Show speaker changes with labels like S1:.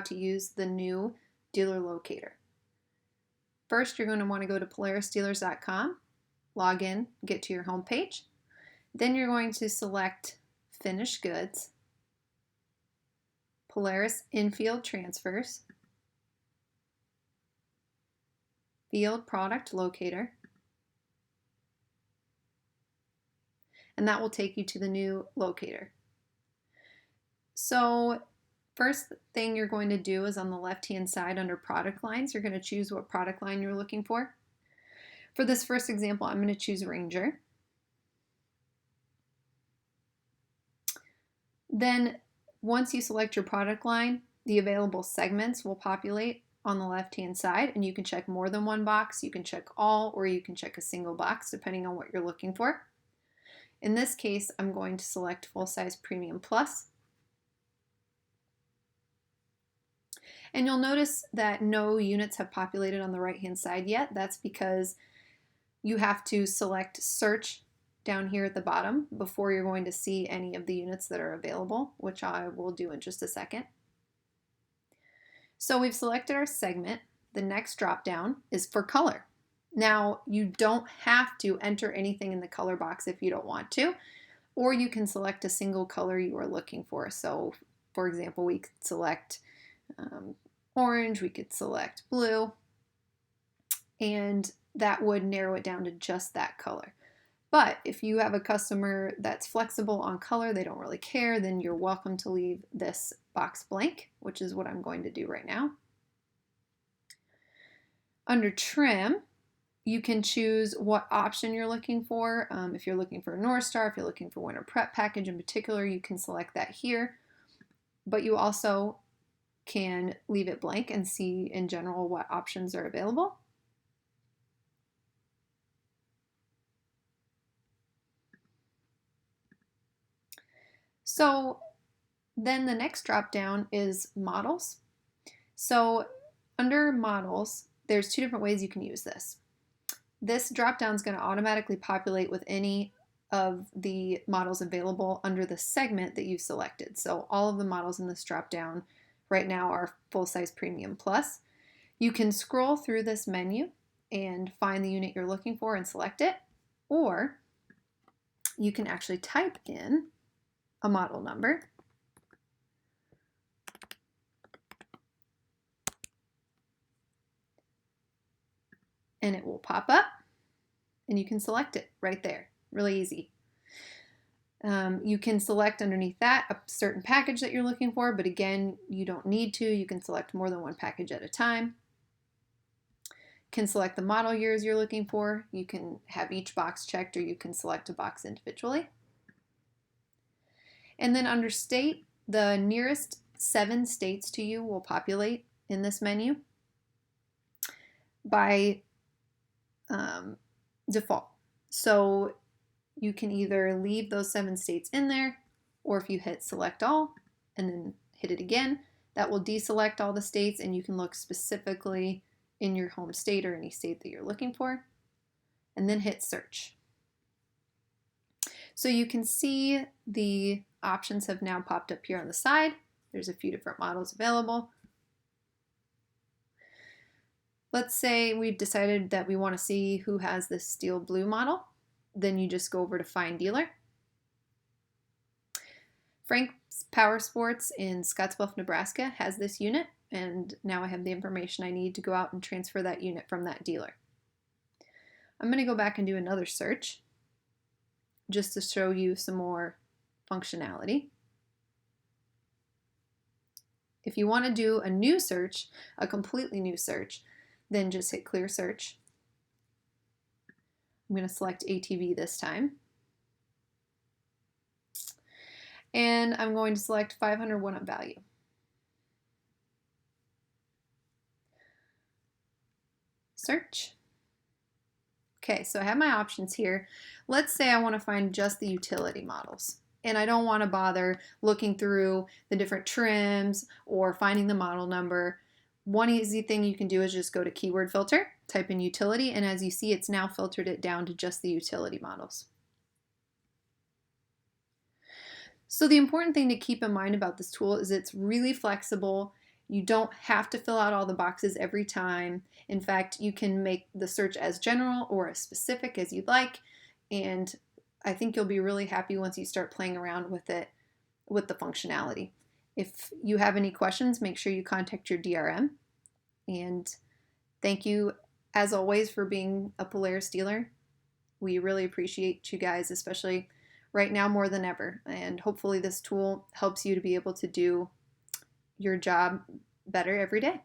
S1: to use the new dealer locator. First, you're going to want to go to polarisdealers.com, log in, get to your home page. Then you're going to select Finished Goods, Polaris Infield Transfers, Field Product Locator, and that will take you to the new locator. So first thing you're going to do is on the left-hand side under product lines, you're going to choose what product line you're looking for. For this first example, I'm going to choose Ranger. Then once you select your product line, the available segments will populate on the left-hand side, and you can check more than one box. You can check all, or you can check a single box depending on what you're looking for. In this case, I'm going to select Full Size Premium Plus. And you'll notice that no units have populated on the right-hand side yet. That's because you have to select Search down here at the bottom before you're going to see any of the units that are available, which I will do in just a second. So we've selected our segment. The next drop-down is for color. Now, you don't have to enter anything in the color box if you don't want to, or you can select a single color you are looking for. So, for example, we could select orange, we could select blue, and that would narrow it down to just that color. But if you have a customer that's flexible on color, they don't really care, then you're welcome to leave this box blank, which is what I'm going to do right now. Under trim, you can choose what option you're looking for. If you're looking for a North Star, if you're looking for winter prep package in particular, you can select that here. But you also can leave it blank and see in general what options are available. So then the next drop down is models. So under models, there's two different ways you can use this. This drop down is going to automatically populate with any of the models available under the segment that you've selected. So all of the models in this drop down right now are Full Size Premium Plus. You can scroll through this menu and find the unit you're looking for and select it, or you can actually type in a model number and it will pop up and you can select it right there. Really easy. You can select underneath that a certain package that you're looking for, but again, you don't need to. You can select more than one package at a time. You can select the model years you're looking for. You can have each box checked, or you can select a box individually. And then under state, the nearest 7 states to you will populate in this menu by default. So you can either leave those 7 states in there, or if you hit select all and then hit it again, that will deselect all the states and you can look specifically in your home state or any state that you're looking for, and then hit search. So you can see the options have now popped up here on the side. There's a few different models available. Let's say we've decided that we want to see who has this steel blue model. Then you just go over to Find Dealer. Frank's Power Sports in Scottsbluff, Nebraska has this unit, and now I have the information I need to go out and transfer that unit from that dealer. I'm going to go back and do another search just to show you some more functionality. If you want to do a new search, a completely new search, then just hit Clear Search. I'm going to select ATV this time. And I'm going to select 500 one-up value. Search. Okay, so I have my options here. Let's say I want to find just the utility models, and I don't want to bother looking through the different trims or finding the model number. One easy thing you can do is just go to keyword filter, type in utility, and as you see, it's now filtered it down to just the utility models. So the important thing to keep in mind about this tool is it's really flexible. You don't have to fill out all the boxes every time. In fact, you can make the search as general or as specific as you'd like, and I think you'll be really happy once you start playing around with it, with the functionality. If you have any questions, make sure you contact your DRM. And thank you, as always, for being a Polaris dealer. We really appreciate you guys, especially right now more than ever. And hopefully this tool helps you to be able to do your job better every day.